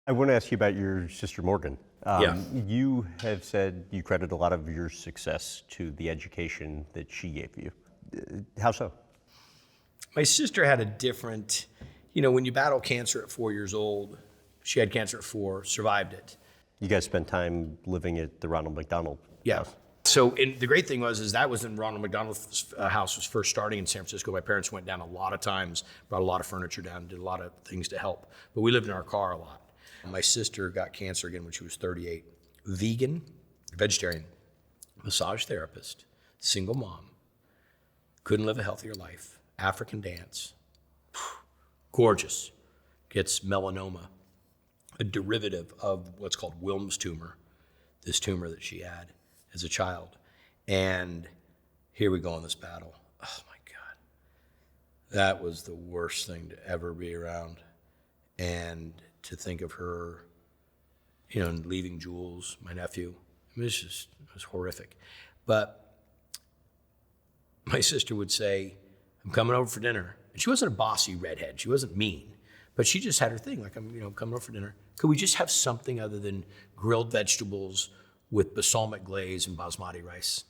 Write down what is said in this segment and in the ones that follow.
I want to ask you about your sister Morgan. Yeah. You have said you credit a lot of your success to the education that she gave you. How so? My sister had a different, when you battle cancer at 4 years old, she had cancer at 4, survived it. You guys spent time living at the Ronald McDonald Yeah. house. So the great thing was that was when Ronald McDonald's house was first starting in San Francisco. My parents went down a lot of times, brought a lot of furniture down, did a lot of things to help. But we lived in our car a lot. My sister got cancer again when she was 38. Vegan, vegetarian, massage therapist, single mom, couldn't live a healthier life, African dance, gorgeous, gets melanoma, a derivative of what's called Wilms tumor, this tumor that she had as a child. And here we go in this battle. Oh my God. That was the worst thing to ever be around. And to think of her, leaving Jules, my nephew, it was horrific. But my sister would say, I'm coming over for dinner. And she wasn't a bossy redhead. She wasn't mean, but she just had her thing. Like, I'm coming over for dinner. Could we just have something other than grilled vegetables with balsamic glaze and basmati rice?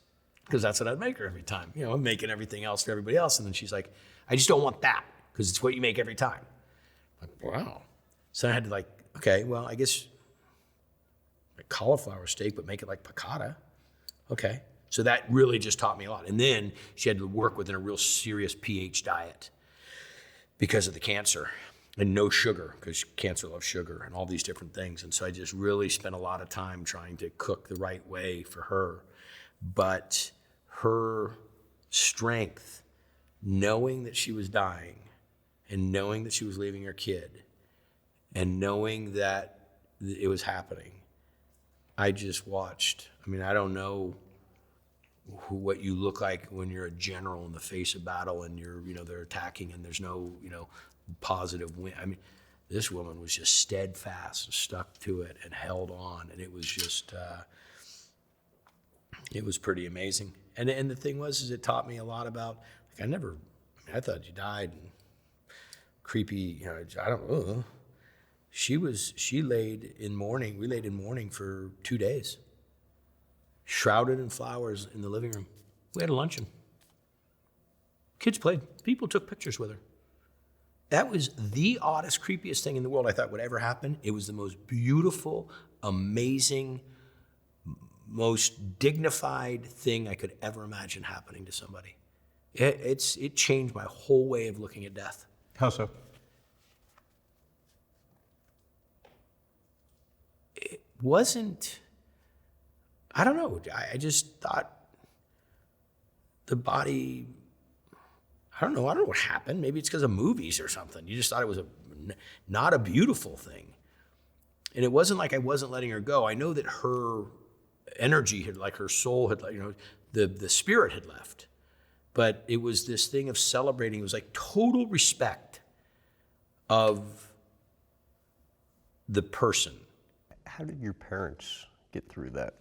Because that's what I'd make her every time. I'm making everything else for everybody else. And then she's like, I just don't want that because it's what you make every time. I'm like, wow. So I had to okay, well, I guess like cauliflower steak, but make it like piccata. Okay. So that really just taught me a lot. And then she had to work within a real serious pH diet because of the cancer, and no sugar because cancer loves sugar and all these different things. And so I just really spent a lot of time trying to cook the right way for her. But her strength, knowing that she was dying and knowing that she was leaving her kid and knowing that it was happening, I just watched. I don't know what you look like when you're a general in the face of battle and they're attacking and there's no, positive win. This woman was just steadfast, stuck to it and held on. And it was just, it was pretty amazing. And the thing was, it taught me a lot about, I thought you died and creepy, I don't know. We laid in mourning for 2 days. Shrouded in flowers in the living room. We had a luncheon. Kids played. People took pictures with her. That was the oddest, creepiest thing in the world I thought would ever happen. It was the most beautiful, amazing, most dignified thing I could ever imagine happening to somebody. It changed my whole way of looking at death. How so? It wasn't... I don't know. I just thought the body, I don't know what happened. Maybe it's because of movies or something. You just thought it was not a beautiful thing. And it wasn't like I wasn't letting her go. I know that her energy had, her soul had, the spirit had left. But it was this thing of celebrating. It was like total respect of the person. How did your parents get through that?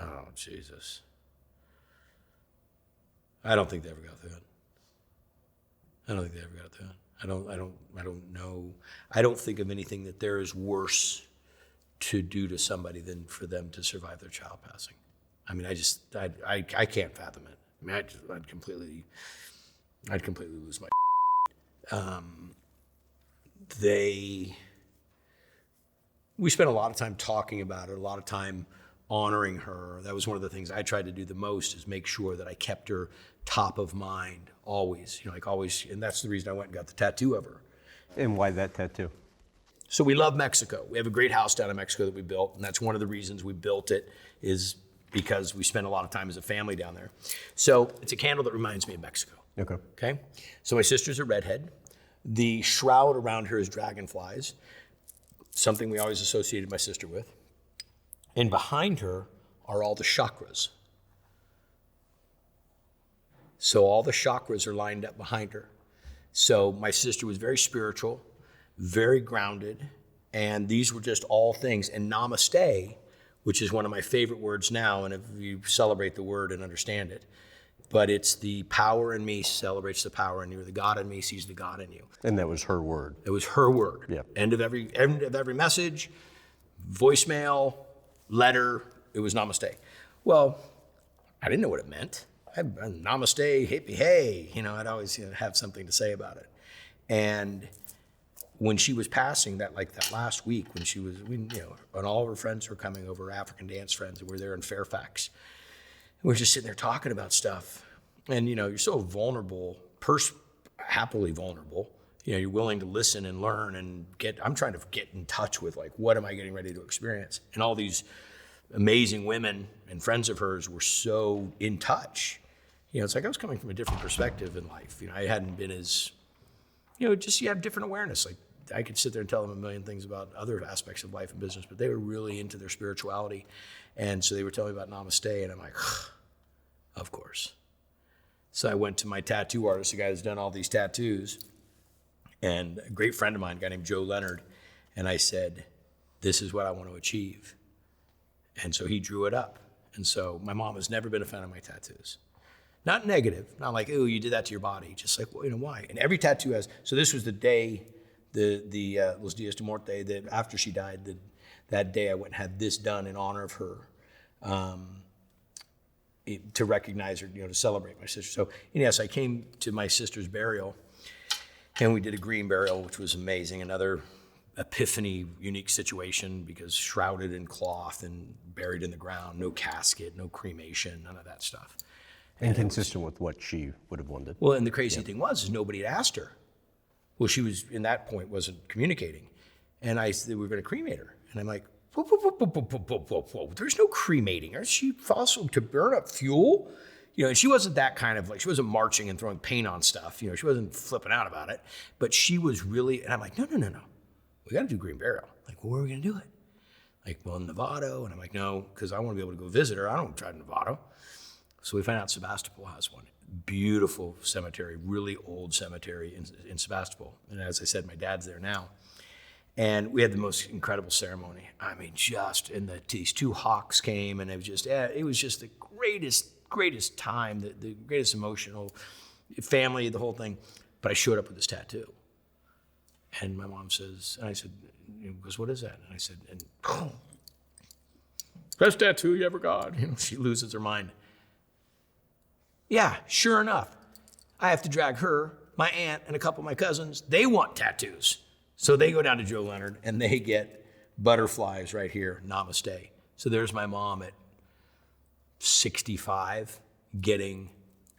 Oh, Jesus. I don't think they ever got through it. I don't know. I don't think of anything that there is worse to do to somebody than for them to survive their child passing. I can't fathom it. I'd completely lose my we spent a lot of time talking about it, a lot of time honoring her. That was one of the things I tried to do the most, is make sure that I kept her top of mind always, always. And that's the reason I went and got the tattoo of her. And why that tattoo? So we love Mexico. We have a great house down in Mexico that we built. And that's one of the reasons we built it, is because we spent a lot of time as a family down there. So it's a candle that reminds me of Mexico. Okay. So my sister's a redhead. The shroud around her is dragonflies, something we always associated my sister with. And behind her are all the chakras. So all the chakras are lined up behind her. So my sister was very spiritual, very grounded, and these were just all things. And namaste, which is one of my favorite words now, and if you celebrate the word and understand it, but it's the power in me celebrates the power in you, or the God in me sees the God in you. And that was her word. It was her word. Yeah. End of every message, voicemail, letter, it was namaste. Well, I didn't know what it meant. Namaste, hippie, hey. I'd always have something to say about it. And when she was passing, that last week, when she was, and all of her friends were coming over, African dance friends, and we're there in Fairfax. And we're just sitting there talking about stuff. And, you're so vulnerable, happily vulnerable. You're willing to listen and learn and I'm trying to get in touch with, what am I getting ready to experience? And all these amazing women and friends of hers were so in touch. It's like I was coming from a different perspective in life. I hadn't been as, just you have different awareness. Like I could sit there and tell them a million things about other aspects of life and business, but they were really into their spirituality. And so they were telling me about namaste, and I'm like, of course. So I went to my tattoo artist, the guy that's done all these tattoos, and a great friend of mine, a guy named Joe Leonard, and I said, this is what I want to achieve. And so he drew it up. And so my mom has never been a fan of my tattoos. Not negative, not like, oh, you did that to your body. Just like, well, why? And every tattoo has, so this was the day, the Los Dias de Muerte, that after she died, that day I went and had this done in honor of her, to recognize her, to celebrate my sister. So yes, I came to my sister's burial, and we did a green burial, which was amazing. Another epiphany, unique situation, because shrouded in cloth and buried in the ground, no casket, no cremation, none of that stuff. And consistent with what she would have wanted. Well, and the crazy thing was nobody had asked her. Well, she was, in that point, wasn't communicating. And I said, we're going to cremate her. And I'm like, whoa, whoa, whoa, whoa, whoa, whoa, whoa, whoa. There's no cremating her. She also to burn up fuel. And she wasn't that kind of she wasn't marching and throwing paint on stuff. She wasn't flipping out about it. But she was really, and I'm like, no. We got to do green burial. Like, well, where are we going to do it? Like, well, in Novato. And I'm like, no, because I want to be able to go visit her. I don't want to drive to Novato. So we found out Sebastopol has one. Beautiful cemetery, really old cemetery in Sebastopol. And as I said, my dad's there now. And we had the most incredible ceremony. I mean, and these two hawks came, and it was just the greatest time, the greatest emotional family, the whole thing. But I showed up with this tattoo. And my mom says, and I said, goes, what is that? And I said, best tattoo you ever got. She loses her mind. Yeah, sure enough, I have to drag her, my aunt, and a couple of my cousins. They want tattoos. So they go down to Joe Leonard, and they get butterflies right here, namaste. So there's my mom at 65 getting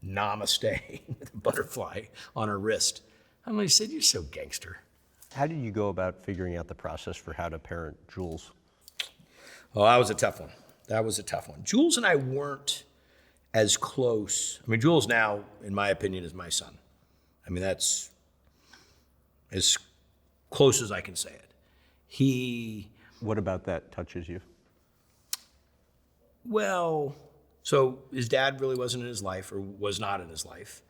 namaste with a butterfly on her wrist. I'm like, said, you're so gangster. How did you go about figuring out the process for how to parent Jules? Oh, that was a tough one. Jules and I weren't as close. I mean, Jules now, in my opinion, is my son. I mean, that's as close as I can say it. What about that touches you? Well, so his dad really wasn't in his life, or was not in his life.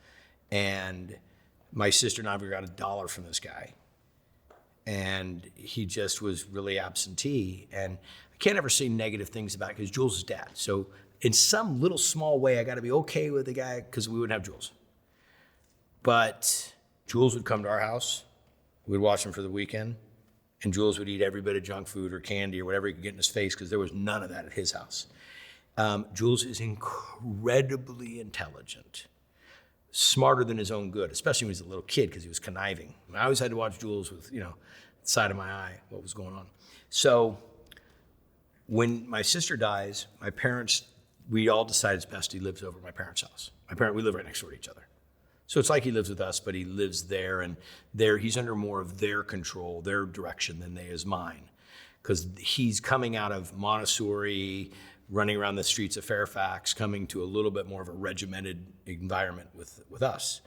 And my sister never got $1 from this guy. And he just was really absentee. And I can't ever say negative things about it because Jules is dad. So in some little small way, I got to be okay with the guy because we wouldn't have Jules. But Jules would come to our house. We'd watch him for the weekend. And Jules would eat every bit of junk food or candy or whatever he could get in his face because there was none of that at his house. Jules is incredibly intelligent, smarter than his own good, especially when he was a little kid because he was conniving. I always had to watch Jules with, the side of my eye, what was going on. So when my sister dies, my parents, we all decided it's best he lives over at my parents' house. We live right next door to each other. So it's like he lives with us, but he lives there, and he's under more of their control, their direction than they is mine. Because he's coming out of Montessori, running around the streets of Fairfax, coming to a little bit more of a regimented environment with us.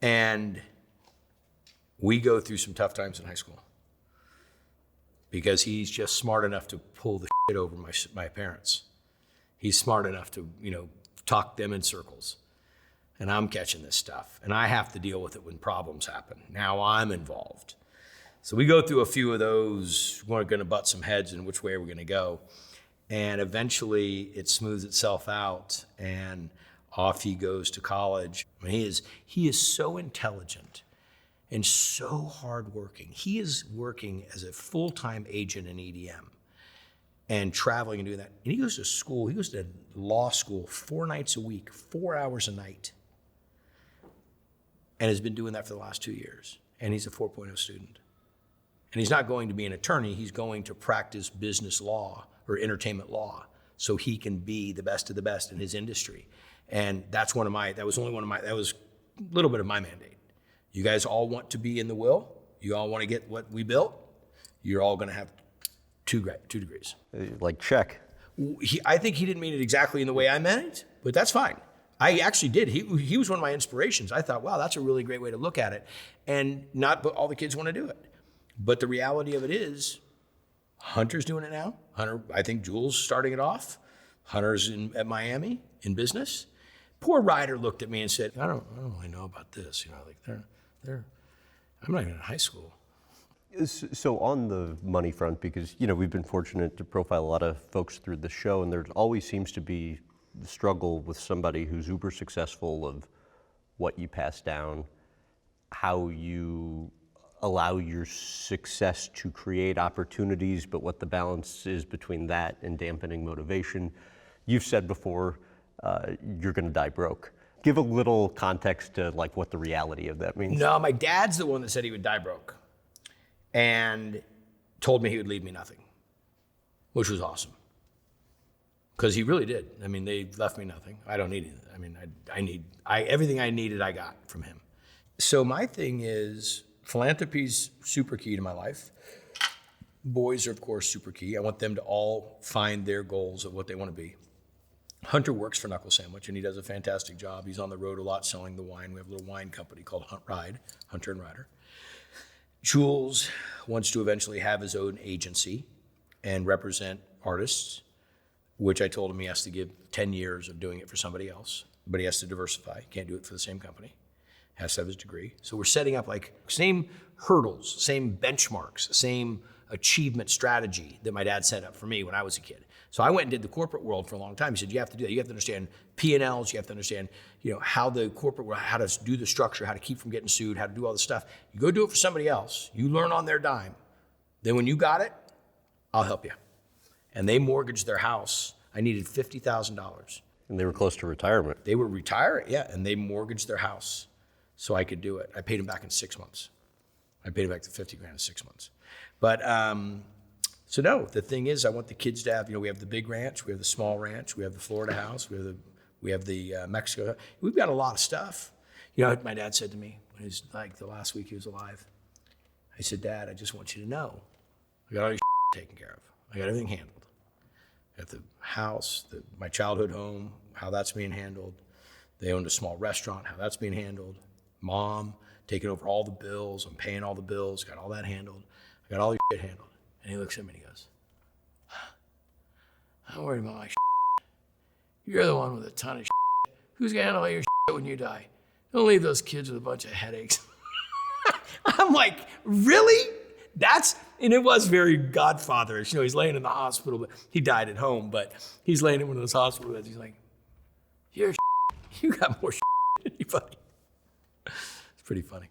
And we go through some tough times in high school because he's just smart enough to pull the shit over my parents. He's smart enough to, talk them in circles. And I'm catching this stuff. And I have to deal with it when problems happen. Now I'm involved. So we go through a few of those. We're going to butt some heads in which way we're going to go. And eventually it smooths itself out. And Off he goes to college. I mean, he is so intelligent and so hardworking. He is working as a full-time agent in EDM and traveling and doing that. And he goes to school. He goes to law school 4 nights a week, 4 hours a night, and has been doing that for the last 2 years. And he's a 4.0 student. And he's not going to be an attorney. He's going to practice business law or entertainment law so he can be the best of the best in his industry. And that was a little bit of my mandate. You guys all want to be in the will. You all want to get what we built. You're all going to have 2 degrees. Like check. I think he didn't mean it exactly in the way I meant it, but that's fine. I actually did. He was one of my inspirations. I thought, wow, that's a really great way to look at it. And not but all the kids want to do it. But the reality of it is, Hunter's doing it now. Hunter, I think Jules starting it off. Hunter's at Miami in business. Poor Ryder looked at me and said, I don't really know about this. You know, like I'm not even in high school. So on the money front, because we've been fortunate to profile a lot of folks through the show, and there always seems to be the struggle with somebody who's uber successful of what you pass down, how you allow your success to create opportunities, but what the balance is between that and dampening motivation. You've said before, you're going to die broke. Give a little context to like what the reality of that means. No, my dad's the one that said he would die broke and told me he would leave me nothing, which was awesome. Because he really did. I mean, they left me nothing. I don't need anything. I mean, everything I needed, I got from him. So my thing is, philanthropy's super key to my life. Boys are, of course, super key. I want them to all find their goals of what they want to be. Hunter works for Knuckle Sandwich, and he does a fantastic job. He's on the road a lot selling the wine. We have a little wine company called Hunter and Ryder. Jules wants to eventually have his own agency and represent artists, which I told him he has to give 10 years of doing it for somebody else, but he has to diversify. He can't do it for the same company. Has to have his degree. So we're setting up like same hurdles, same benchmarks, same achievement strategy that my dad set up for me when I was a kid. So I went and did the corporate world for a long time. He said, you have to do that. You have to understand P&Ls. You have to understand, how the corporate world, how to do the structure, how to keep from getting sued, how to do all this stuff. You go do it for somebody else. You learn on their dime. Then when you got it, I'll help you. And they mortgaged their house. I needed $50,000. And they were close to retirement. They were retiring, yeah, and they mortgaged their house so I could do it. I paid them back in 6 months. I paid them back the $50,000 in 6 months. But so no, the thing is, I want the kids to have. We have the big ranch, we have the small ranch, we have the Florida house, we have the Mexico. We've got a lot of stuff. My dad said to me when he was like the last week he was alive. I said, Dad, I just want you to know, I got all your taken care of. I got everything handled. At the house, my childhood home, how that's being handled. They owned a small restaurant, how that's being handled. Mom taking over all the bills. I'm paying all the bills, got all that handled. I got all your shit handled. And he looks at me and he goes, I'm worried about my shit. You're the one with a ton of shit. Who's gonna handle all your shit when you die? Don't leave those kids with a bunch of headaches. I'm like, really? And it was very Godfatherish. He's laying in the hospital, but he died at home, but he's laying in one of those hospital beds. He's like, you got more than anybody. It's pretty funny.